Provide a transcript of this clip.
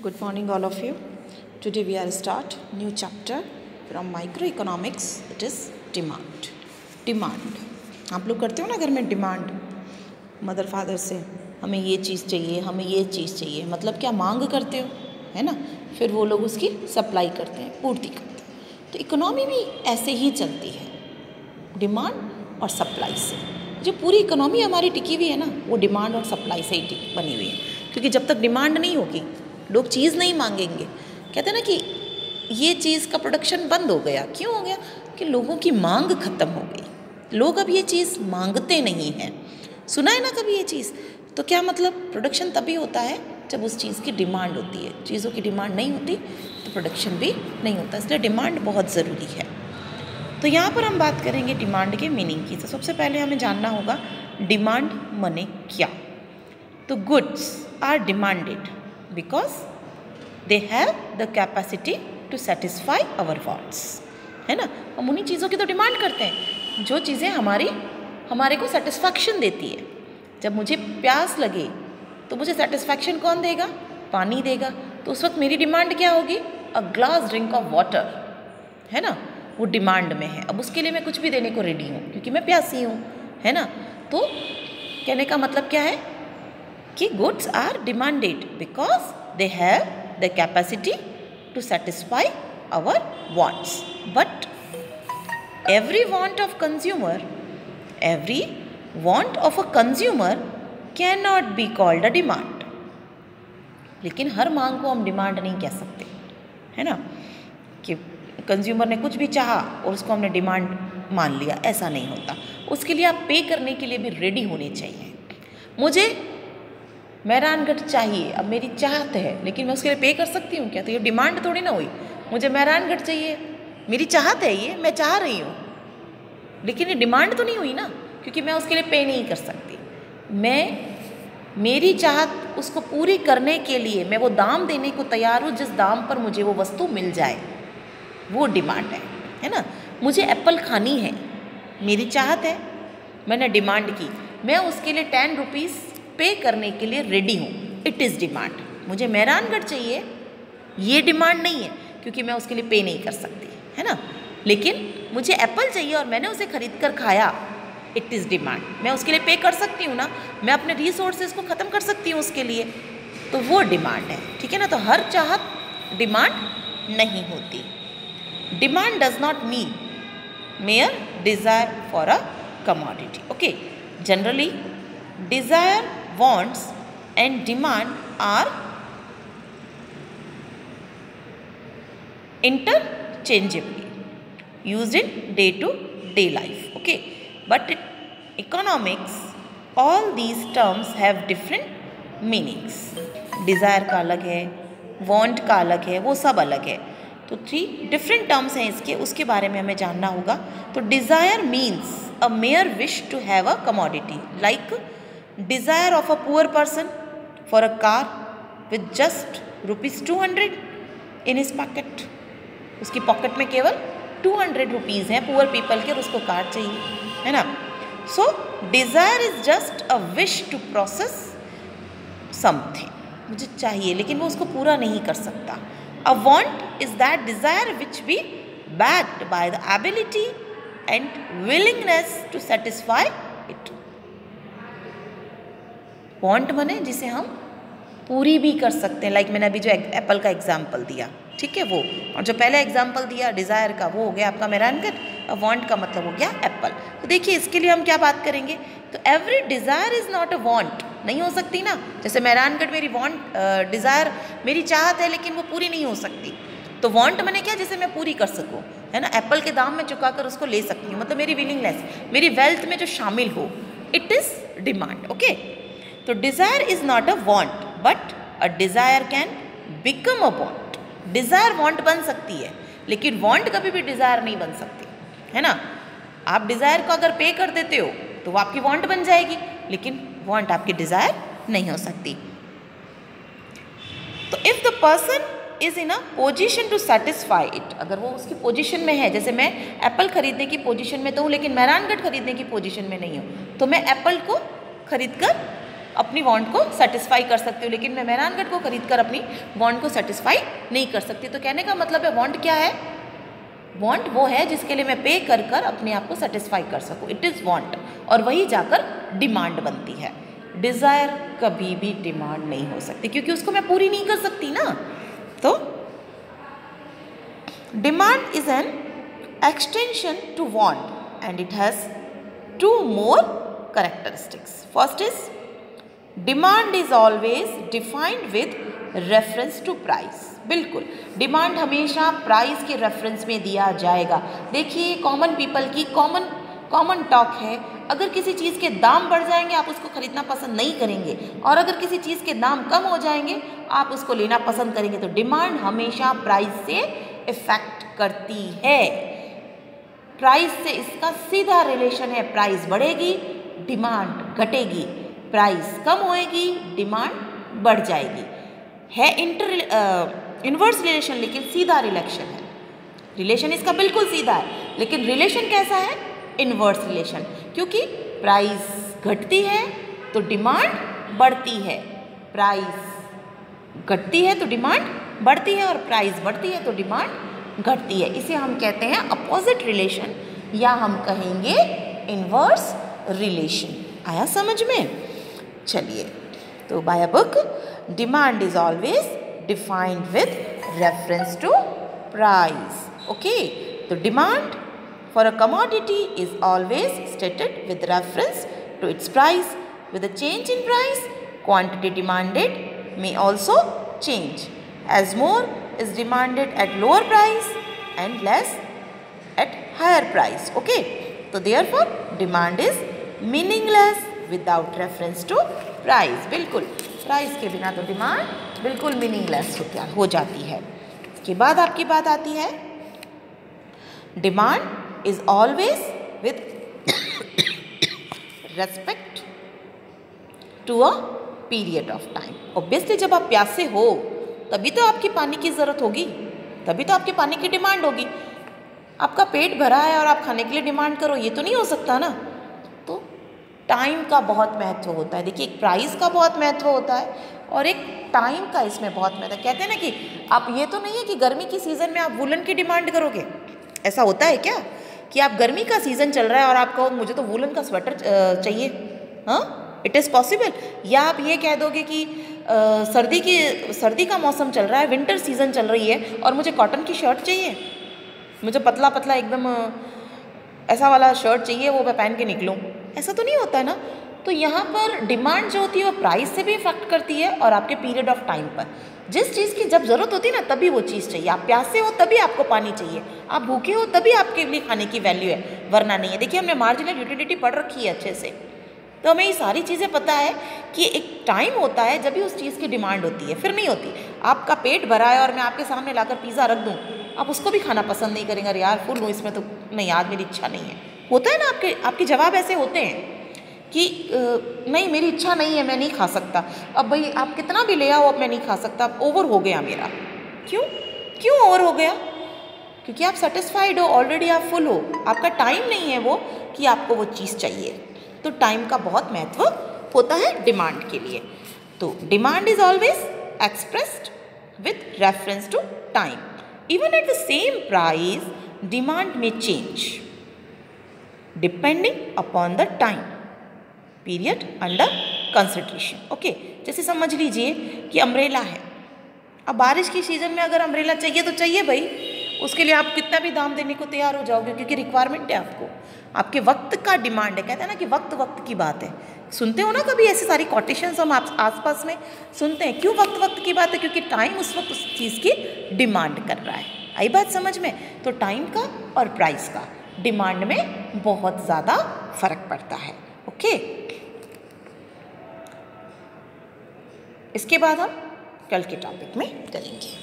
Good morning, all of you. Today we are start new chapter from microeconomics. It is demand. Demand. आप लोग करते हो ना घर में डिमांड मदर फादर से, हमें ये चीज़ चाहिए, हमें ये चीज़ चाहिए, मतलब क्या मांग करते हो, है ना। फिर वो लोग उसकी सप्लाई करते हैं, पूर्ति करते हैं। तो इकोनॉमी भी ऐसे ही चलती है, डिमांड और सप्लाई से। जो पूरी इकोनॉमी हमारी टिकी हुई है ना, वो डिमांड और सप्लाई से ही बनी हुई है। क्योंकि जब तक डिमांड नहीं होगी, लोग चीज़ नहीं मांगेंगे। कहते हैं ना कि ये चीज़ का प्रोडक्शन बंद हो गया। क्यों हो गया? कि लोगों की मांग खत्म हो गई। लोग अब ये चीज़ मांगते नहीं हैं। सुना है ना कभी ये चीज़? तो क्या मतलब प्रोडक्शन तभी होता है जब उस चीज़ की डिमांड होती है। चीज़ों की डिमांड नहीं होती तो प्रोडक्शन भी नहीं होता। इसलिए डिमांड बहुत ज़रूरी है। तो यहाँ पर हम बात करेंगे डिमांड के मीनिंग की। तो सबसे पहले हमें जानना होगा डिमांड माने क्या। तो goods are demanded because they have the capacity to satisfy our wants, है ना। हम उन्हीं चीज़ों की तो डिमांड करते हैं जो चीज़ें हमारे को सेटिस्फैक्शन देती है। जब मुझे प्यास लगे तो मुझे सेटिस्फैक्शन कौन देगा? पानी देगा। तो उस वक्त मेरी डिमांड क्या होगी? A glass drink of water, है ना। वो डिमांड में है। अब उसके लिए मैं कुछ भी देने को रेडी हूँ क्योंकि मैं प्यासी हूँ, है ना। तो कहने का मतलब क्या है कि goods are demanded because they have the capacity to satisfy our wants. But every want of a consumer cannot be called a demand. लेकिन हर मांग को हम डिमांड नहीं कह सकते, है ना। कि कंज्यूमर ने कुछ भी चाहा और उसको हमने डिमांड मान लिया, ऐसा नहीं होता। उसके लिए आप पे करने के लिए भी रेडी होने चाहिए। मुझे मैरानगढ़ चाहिए, अब मेरी चाहत है, लेकिन मैं उसके लिए पे कर सकती हूँ क्या? तो ये डिमांड थोड़ी ना हुई। मुझे मैरानगढ़ चाहिए, मेरी चाहत है, ये मैं चाह रही हूँ, लेकिन ये डिमांड तो नहीं हुई ना, क्योंकि मैं उसके लिए पे नहीं कर सकती। मेरी चाहत उसको पूरी करने के लिए मैं वो दाम देने को तैयार हूँ जिस दाम पर मुझे वो वस्तु मिल जाए, वो डिमांड है ना। मुझे एप्पल खानी है, मेरी चाहत है, मैंने डिमांड की, मैं उसके लिए 10 रुपीज़ पे करने के लिए रेडी हूँ, इट इज़ डिमांड। मुझे मैरानगढ़ चाहिए, ये डिमांड नहीं है क्योंकि मैं उसके लिए पे नहीं कर सकती, है ना। लेकिन मुझे एप्पल चाहिए और मैंने उसे खरीद कर खाया, इट इज़ डिमांड। मैं उसके लिए पे कर सकती हूँ ना, मैं अपने रिसोर्सेज को ख़त्म कर सकती हूँ उसके लिए, तो वो डिमांड है, ठीक है ना। तो हर चाहत डिमांड नहीं होती। Demand does not mean mayor desire for a commodity. Okay, generally desire, wants and demand are interchangeably used in day-to-day life. Okay, but in economics all these terms have different meanings. Desire का अलग है, want का अलग है, वो सब अलग है। तो 3 different terms हैं इसके, उसके बारे में हमें जानना होगा। तो desire means a mere wish to have a commodity, like desire of a poor person for a car with just ₹200 in his pocket. उसकी पॉकेट में केवल 200 रुपीज़ हैं पुअर पीपल के और उसको कार चाहिए, है ना। So desire is just a wish to process something, मुझे चाहिए लेकिन वो उसको पूरा नहीं कर सकता। A want is that desire which be backed by the ability and willingness to satisfy it. Want मने जिसे हम पूरी भी कर सकते हैं, लाइक मैंने अभी जो एप्पल का एग्जाम्पल दिया, ठीक है वो, और जो पहले एग्जाम्पल दिया डिज़ायर का, वो हो गया आपका मैरानगढ़, और वांट का मतलब हो गया एप्पल। तो देखिए इसके लिए हम क्या बात करेंगे। तो every desire is not a want, नहीं हो सकती ना। जैसे मैरानगढ़ मेरी वांट, डिज़ायर मेरी चाहत है लेकिन वो पूरी नहीं हो सकती। तो वांट मने क्या? जिसे मैं पूरी कर सकूँ, है ना। एप्पल के दाम में चुका कर उसको ले सकती हूँ, मतलब मेरी विलिंगनेस, मेरी वेल्थ में जो शामिल हो, इट इज़ डिमांड। ओके, तो desire is not a want but a desire can become a want. Desire want बन सकती है लेकिन वांट कभी भी डिज़ायर नहीं बन सकती, है ना। आप डिज़ायर को अगर पे कर देते हो तो वो आपकी वांट बन जाएगी, लेकिन वांट आपकी डिज़ायर नहीं हो सकती। तो if the person is in a position to satisfy it, अगर वो उसकी पोजिशन में है, जैसे मैं एप्पल खरीदने की पोजिशन में तो हूँ लेकिन मैरानगढ़ खरीदने की पोजिशन में नहीं हूँ, तो मैं एप्पल को खरीद कर अपनी वांट को सेटिस्फाई कर सकती हूँ, लेकिन मैं मेहरानगढ़ को खरीद कर अपनी वांट को सेटिस्फाई नहीं कर सकती। तो कहने का मतलब है वांट क्या है? वांट वो है जिसके लिए मैं पे कर कर अपने आप को सेटिस्फाई कर सकूँ, इट इज़ वांट, और वही जाकर डिमांड बनती है। डिज़ायर कभी भी डिमांड नहीं हो सकती क्योंकि उसको मैं पूरी नहीं कर सकती ना। तो demand is an extension to want and it has two more characteristics. First is demand is always defined with reference to price. बिल्कुल, डिमांड हमेशा प्राइस के रेफरेंस में दिया जाएगा। देखिए, कॉमन पीपल की कॉमन टॉक है, अगर किसी चीज़ के दाम बढ़ जाएंगे आप उसको खरीदना पसंद नहीं करेंगे, और अगर किसी चीज़ के दाम कम हो जाएंगे आप उसको लेना पसंद करेंगे। तो डिमांड हमेशा प्राइस से इफेक्ट करती है। प्राइस से इसका सीधा रिलेशन है, प्राइस बढ़ेगी डिमांड घटेगी, प्राइस कम होएगी डिमांड बढ़ जाएगी। है इनवर्स रिलेशन, लेकिन सीधा रिलेशन है। रिलेशन इसका बिल्कुल सीधा है, लेकिन रिलेशन कैसा है? इनवर्स रिलेशन, क्योंकि प्राइस घटती है तो डिमांड बढ़ती है, प्राइस घटती है तो डिमांड बढ़ती है, और प्राइस बढ़ती है तो डिमांड घटती है। इसे हम कहते हैं अपोजिट रिलेशन, या हम कहेंगे इनवर्स रिलेशन। आया समझ में? चलिए, तो buy a book, demand is always defined with reference to price. Okay, तो demand for a commodity is always stated with reference to its price. With a change in price, quantity demanded may also change, as more is demanded at lower price and less at higher price. Okay, so therefore demand is meaningless without reference to price. बिल्कुल, price के बिना तो demand बिल्कुल meaningless हो जाती है। इसके बाद आपकी बात आती है, demand is always with respect to a period of time. Obviously जब आप प्यासे हो तभी तो आपकी पानी की ज़रूरत होगी, तभी तो आपके पानी की डिमांड होगी। आपका पेट भरा है और आप खाने के लिए डिमांड करो, ये तो नहीं हो सकता ना। तो टाइम का बहुत महत्व होता है। देखिए, एक प्राइस का बहुत महत्व होता है और एक टाइम का इसमें बहुत महत्व है। कहते हैं ना कि आप, ये तो नहीं है कि गर्मी की सीज़न में आप वुलन की डिमांड करोगे, ऐसा होता है क्या कि आप गर्मी का सीज़न चल रहा है और आप कहो मुझे तो वुलन का स्वेटर चाहिए? हाँ, इट इज़ पॉसिबल। या आप ये कह दोगे कि सर्दी का मौसम चल रहा है, विंटर सीज़न चल रही है और मुझे कॉटन की शर्ट चाहिए, मुझे पतला पतला एकदम ऐसा वाला शर्ट चाहिए, वो मैं पहन के निकलूँ, ऐसा तो नहीं होता है ना। तो यहाँ पर डिमांड जो होती है वो प्राइस से भी इफेक्ट करती है और आपके पीरियड ऑफ टाइम पर। जिस चीज़ की जब ज़रूरत होती है ना तभी वो चीज़ चाहिए। आप प्यासे हो तभी आपको पानी चाहिए, आप भूखे हो तभी आपके लिए खाने की वैल्यू है, वरना नहीं है। देखिए, हमने मार्जिनल यूटिलिटी पढ़ रखी है अच्छे से, तो हमें ये सारी चीज़ें पता है कि एक टाइम होता है जब भी उस चीज़ की डिमांड होती है, फिर नहीं होती। आपका पेट भरा है और मैं आपके सामने लाकर पिज़्ज़ा रख दूँ, आप उसको भी खाना पसंद नहीं करेंगे। अरे यार, फुल हूँ, इसमें तो नहीं, आज मेरी इच्छा नहीं है। होता है ना, आपके जवाब ऐसे होते हैं कि नहीं, मेरी इच्छा नहीं है, मैं नहीं खा सकता। अब भाई आप कितना भी ले आओ, अब मैं नहीं खा सकता, अब ओवर हो गया मेरा। क्यों ओवर हो गया? क्योंकि आप सेटिस्फाइड हो, ऑलरेडी आप फुल हो, आपका टाइम नहीं है वो कि आपको वो चीज़ चाहिए। तो टाइम का बहुत महत्व होता है डिमांड के लिए। तो demand is always expressed with reference to time. Even at the same price, demand में change depending upon the time period under consideration. Okay, जैसे समझ लीजिए कि अम्ब्रेला है। अब बारिश की सीज़न में अगर अम्ब्रेला चाहिए तो चाहिए भाई, उसके लिए आप कितना भी दाम देने को तैयार हो जाओगे, क्योंकि रिक्वायरमेंट है आपको, आपके वक्त का डिमांड है। कहते हैं ना कि वक्त वक्त की बात है। सुनते हो ना कभी ऐसी सारी कोटेशंस हम आसपास में सुनते हैं। क्यों वक्त वक्त की बात है? क्योंकि टाइम उस वक्त उस चीज़ की डिमांड कर रहा है। आई बात समझ में? तो टाइम का और प्राइस का डिमांड में बहुत ज़्यादा फर्क पड़ता है। ओके, इसके बाद हम कल के टॉपिक में करेंगे।